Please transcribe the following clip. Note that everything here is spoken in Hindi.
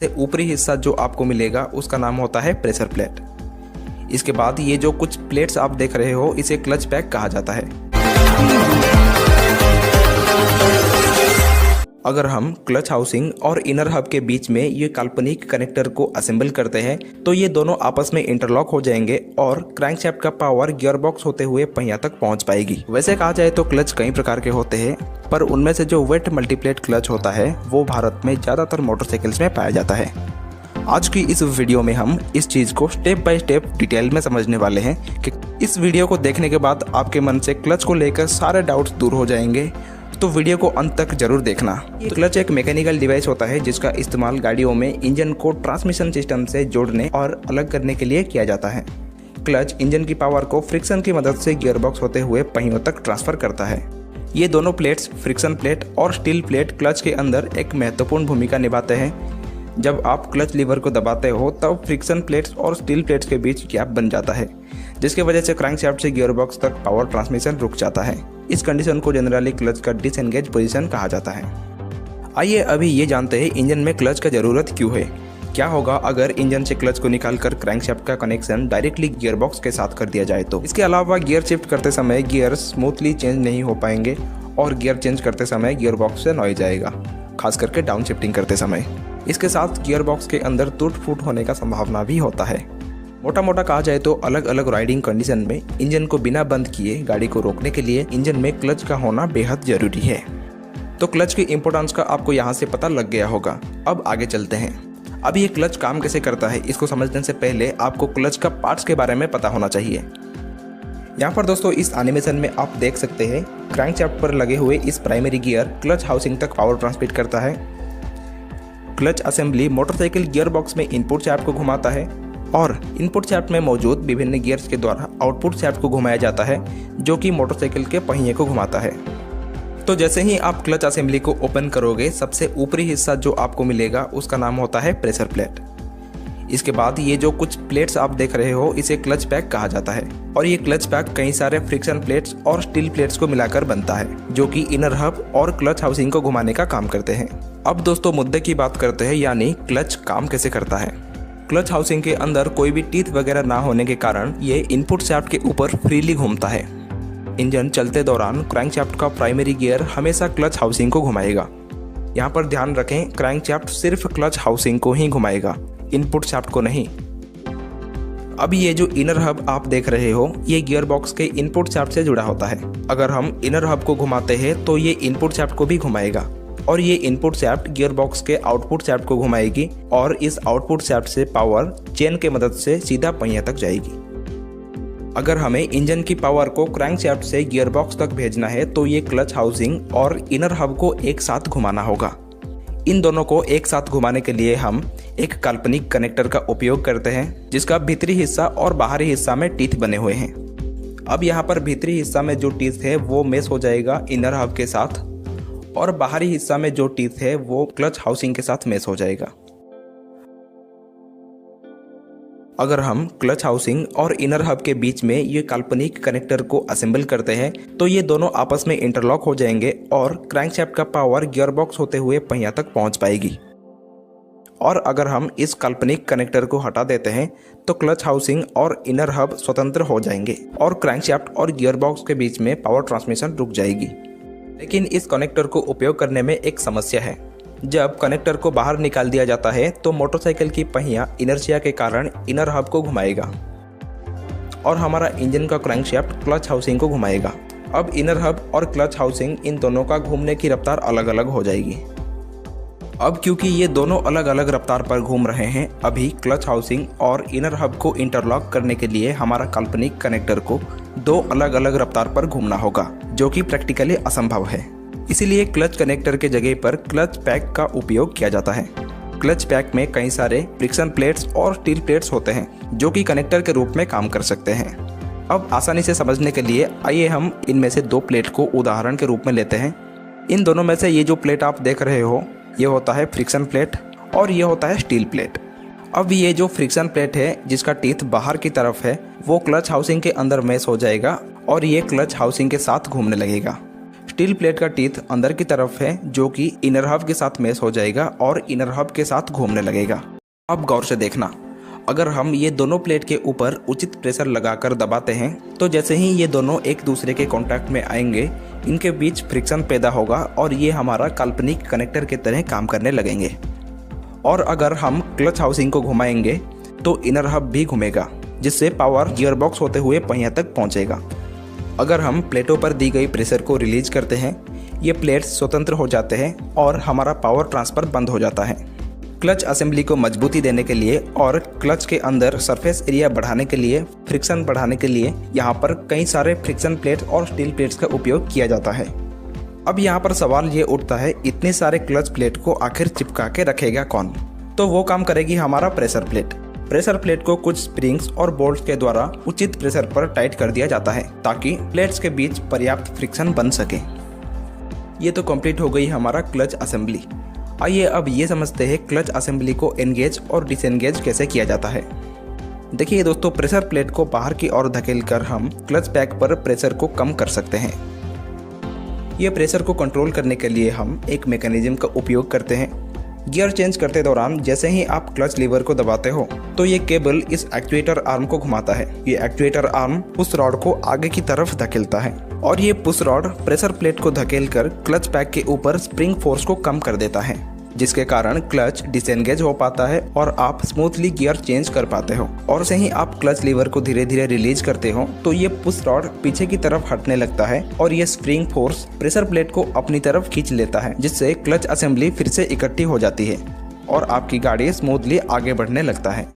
से ऊपरी हिस्सा जो आपको मिलेगा उसका नाम होता है प्रेशर प्लेट। इसके बाद ये जो कुछ प्लेट्स आप देख रहे हो इसे क्लच पैक कहा जाता है। अगर हम क्लच हाउसिंग और इनर हब के बीच में ये काल्पनिक कनेक्टर को असेंबल करते हैं तो ये दोनों आपस में इंटरलॉक हो जाएंगे और क्रैंकशाफ्ट का पावर गियरबॉक्स होते हुए पहिया तक पहुंच पाएगी। वैसे कहा जाए तो क्लच कई प्रकार के होते हैं, पर उनमें से जो वेट मल्टीप्लेट क्लच होता है वो भारत में ज़्यादातर मोटरसाइकिल्स में पाया जाता है। आज की इस वीडियो में हम इस चीज़ को स्टेप बाय स्टेप डिटेल में समझने वाले हैं कि इस वीडियो को देखने के बाद आपके मन से क्लच को लेकर सारे डाउट्स दूर हो जाएंगे, तो वीडियो को अंत तक जरूर देखना। ये क्लच एक मैकेनिकल डिवाइस होता है जिसका इस्तेमाल गाड़ियों में इंजन को ट्रांसमिशन सिस्टम से जोड़ने और अलग करने के लिए किया जाता है। क्लच इंजन की पावर को फ्रिक्शन की मदद से गियरबॉक्स होते हुए पहियों तक ट्रांसफर करता है। ये दोनों प्लेट्स, फ्रिक्शन प्लेट और स्टील प्लेट, क्लच के अंदर एक महत्वपूर्ण भूमिका निभाते हैं। जब आप क्लच लीवर को दबाते हो तब फ्रिक्शन प्लेट्स और स्टील प्लेट्स के बीच गैप बन जाता है, जिसकी वजह से क्रैंकशाफ्ट से गियरबॉक्स तक पावर ट्रांसमिशन रुक जाता है। इस कंडीशन को जनरली क्लच का डिसएंगेज पोजीशन कहा जाता है। आइए अभी ये जानते हैं इंजन में क्लच का ज़रूरत क्यों है। क्या होगा अगर इंजन से क्लच को निकालकर क्रैंकशाफ्ट का कनेक्शन डायरेक्टली गियरबॉक्स के साथ कर दिया जाए तो। इसके अलावा गियर शिफ्ट करते समय गियर स्मूथली चेंज नहीं हो पाएंगे और गियर चेंज करते समय गियरबॉक्स से नॉइज आएगा, खास करके डाउन शिफ्टिंग करते समय। इसके साथ गियरबॉक्स के अंदर टूट फूट होने का संभावना भी होता है। मोटा मोटा कहा जाए तो अलग अलग राइडिंग कंडीशन में इंजन को बिना बंद किए गाड़ी को रोकने के लिए इंजन में क्लच का होना बेहद जरूरी है। तो क्लच की इंपॉर्टेंस का आपको यहाँ से पता लग गया होगा। अब आगे चलते हैं। अब ये क्लच काम कैसे करता है इसको समझने से पहले आपको क्लच का पार्ट्स के बारे में पता होना चाहिए। यहाँ पर दोस्तों इस एनिमेशन में आप देख सकते हैं क्रैंकशाफ्ट पर लगे हुए इस प्राइमरी गियर क्लच हाउसिंग तक पावर ट्रांसमिट करता है। क्लच असेंबली मोटरसाइकिल गियरबॉक्स में इनपुट शाफ्ट को घुमाता है और इनपुट शाफ्ट में मौजूद विभिन्न गियर्स के द्वारा आउटपुट शाफ्ट को घुमाया जाता है, जो कि मोटरसाइकिल के पहिए को घुमाता है। तो जैसे ही आप क्लच असेंबली को ओपन करोगे सबसे ऊपरी हिस्सा जो आपको मिलेगा उसका नाम होता है प्रेशर प्लेट। इसके बाद ये जो कुछ प्लेट्स आप देख रहे हो इसे क्लच पैक कहा जाता है और ये क्लच पैक कई सारे फ्रिक्शन प्लेट्स और स्टील प्लेट्स को मिलाकर बनता है, जो कि इनर हब और क्लच हाउसिंग को घुमाने का काम करते हैं। अब दोस्तों मुद्दे की बात करते हैं, यानी क्लच काम कैसे करता है। क्लच हाउसिंग के अंदर कोई भी टीथ वगैरह ना होने के कारण ये इनपुट शाफ्ट के ऊपर फ्रीली घूमता है। इंजन चलते दौरान क्रैंकशाफ्ट का प्राइमरी गियर हमेशा क्लच हाउसिंग को घुमाएगा। यहाँ पर ध्यान रखें, क्रैंकशाफ्ट सिर्फ क्लच हाउसिंग को ही घुमाएगा, इनपुट शाफ्ट को नहीं। अब ये जो इनर हब आप देख रहे हो ये गियरबॉक्स के इनपुट शाफ्ट से जुड़ा होता है। अगर हम इनर हब को घुमाते हैं तो ये इनपुट शाफ्ट को भी घुमाएगा और ये इनपुट शाफ्ट गियरबॉक्स के आउटपुट शाफ्ट को घुमाएगी और इस आउटपुट शाफ्ट से पावर चेन के मदद से सीधा पहिया तक जाएगी। अगर हमें इंजन की पावर को क्रैंकशाफ्ट से गियरबॉक्स तक भेजना है तो ये क्लच हाउसिंग और इनर हब को एक साथ घुमाना होगा। इन दोनों को एक साथ घुमाने के लिए हम एक काल्पनिक कनेक्टर का उपयोग करते हैं, जिसका भीतरी हिस्सा और बाहरी हिस्सा में टीथ बने हुए हैं। अब यहाँ पर भीतरी हिस्सा में जो टीथ है वो मेश हो जाएगा इनर हब के साथ और बाहरी हिस्सा में जो टीथ है वो क्लच हाउसिंग के साथ मेश हो जाएगा। अगर हम क्लच हाउसिंग और इनर हब के बीच में ये काल्पनिक कनेक्टर को असेंबल करते हैं तो ये दोनों आपस में इंटरलॉक हो जाएंगे और क्रैंकशाफ्ट का पावर गियरबॉक्स होते हुए पहिया तक पहुंच पाएगी। और अगर हम इस काल्पनिक कनेक्टर को हटा देते हैं तो क्लच हाउसिंग और इनर हब स्वतंत्र हो जाएंगे और क्रैंकशाफ्ट और गियरबॉक्स के बीच में पावर ट्रांसमिशन रुक जाएगी। लेकिन इस कनेक्टर को उपयोग करने में एक समस्या है। जब कनेक्टर को बाहर निकाल दिया जाता है तो मोटरसाइकिल की पहिया इनर्शिया के कारण इनर हब को घुमाएगा और हमारा इंजन का क्रैंकशाफ्ट क्लच हाउसिंग को घुमाएगा। अब इनर हब और क्लच हाउसिंग इन दोनों का घूमने की रफ्तार अलग अलग हो जाएगी। अब क्योंकि ये दोनों अलग अलग रफ्तार पर घूम रहे हैं, अभी क्लच हाउसिंग और इनर हब को इंटरलॉक करने के लिए हमारा काल्पनिक कनेक्टर को दो अलग अलग रफ्तार पर घूमना होगा, जो कि प्रैक्टिकली असंभव है। इसीलिए क्लच कनेक्टर के जगह पर क्लच पैक का उपयोग किया जाता है। क्लच पैक में कई सारे फ्रिक्शन प्लेट्स और स्टील प्लेट्स होते हैं जो कि कनेक्टर के रूप में काम कर सकते हैं। अब आसानी से समझने के लिए आइए हम इनमें से दो प्लेट को उदाहरण के रूप में लेते हैं। इन दोनों में से ये जो प्लेट आप देख रहे हो ये होता है फ्रिक्शन प्लेट और ये होता है स्टील प्लेट। अब ये जो फ्रिक्शन प्लेट है जिसका टीथ बाहर की तरफ है वो क्लच हाउसिंग के अंदर मैश हो जाएगा और ये क्लच हाउसिंग के साथ घूमने लगेगा। स्टील प्लेट का टीथ अंदर की तरफ है जो कि इनर हब के साथ मैच हो जाएगा और इनर हब के साथ घूमने लगेगा। अब गौर से देखना, अगर हम ये दोनों प्लेट के ऊपर उचित प्रेशर लगाकर दबाते हैं तो जैसे ही ये दोनों एक दूसरे के कांटेक्ट में आएंगे, इनके बीच फ्रिक्शन पैदा होगा और ये हमारा काल्पनिक कनेक्टर की तरह काम करने लगेंगे। और अगर हम क्लच हाउसिंग को घुमाएंगे तो इनर हब भी घूमेगा, जिससे पावर गियरबॉक्स होते हुए पहिया तक पहुंचेगा। अगर हम प्लेटों पर दी गई प्रेशर को रिलीज करते हैं, ये प्लेट्स स्वतंत्र हो जाते हैं और हमारा पावर ट्रांसफ़र बंद हो जाता है। क्लच असेंबली को मजबूती देने के लिए और क्लच के अंदर सरफेस एरिया बढ़ाने के लिए, फ्रिक्शन बढ़ाने के लिए यहाँ पर कई सारे फ्रिक्शन प्लेट्स और स्टील प्लेट्स का उपयोग किया जाता है। अब यहाँ पर सवाल ये उठता है, इतने सारे क्लच प्लेट को आखिर चिपका के रखेगा कौन? तो वो काम करेगी हमारा प्रेशर प्लेट। प्रेशर प्लेट को कुछ स्प्रिंग्स और बोल्ट्स के द्वारा उचित प्रेशर पर टाइट कर दिया जाता है ताकि प्लेट्स के बीच पर्याप्त फ्रिक्शन बन सके। ये तो कंप्लीट हो गई हमारा क्लच असेंबली। आइए अब ये समझते हैं क्लच असेंबली को एंगेज और डिसएंगेज कैसे किया जाता है। देखिए दोस्तों, प्रेशर प्लेट को बाहर की ओर धकेलकर हम क्लच पैक पर प्रेशर को कम कर सकते हैं। ये प्रेशर को कंट्रोल करने के लिए हम एक मैकेनिज्म का उपयोग करते हैं। गियर चेंज करते दौरान जैसे ही आप क्लच लीवर को दबाते हो तो ये केबल इस एक्चुएटर आर्म को घुमाता है। ये एक्चुएटर आर्म पुश रॉड को आगे की तरफ धकेलता है और ये पुश रॉड प्रेशर प्लेट को धकेलकर क्लच पैक के ऊपर स्प्रिंग फोर्स को कम कर देता है, जिसके कारण क्लच डिसएंगेज हो पाता है और आप स्मूथली गियर चेंज कर पाते हो। और से ही आप क्लच लीवर को धीरे धीरे रिलीज करते हो तो ये पुश रॉड पीछे की तरफ हटने लगता है और ये स्प्रिंग फोर्स प्रेशर प्लेट को अपनी तरफ खींच लेता है, जिससे क्लच असेंबली फिर से इकट्ठी हो जाती है और आपकी गाड़ी स्मूथली आगे बढ़ने लगता है।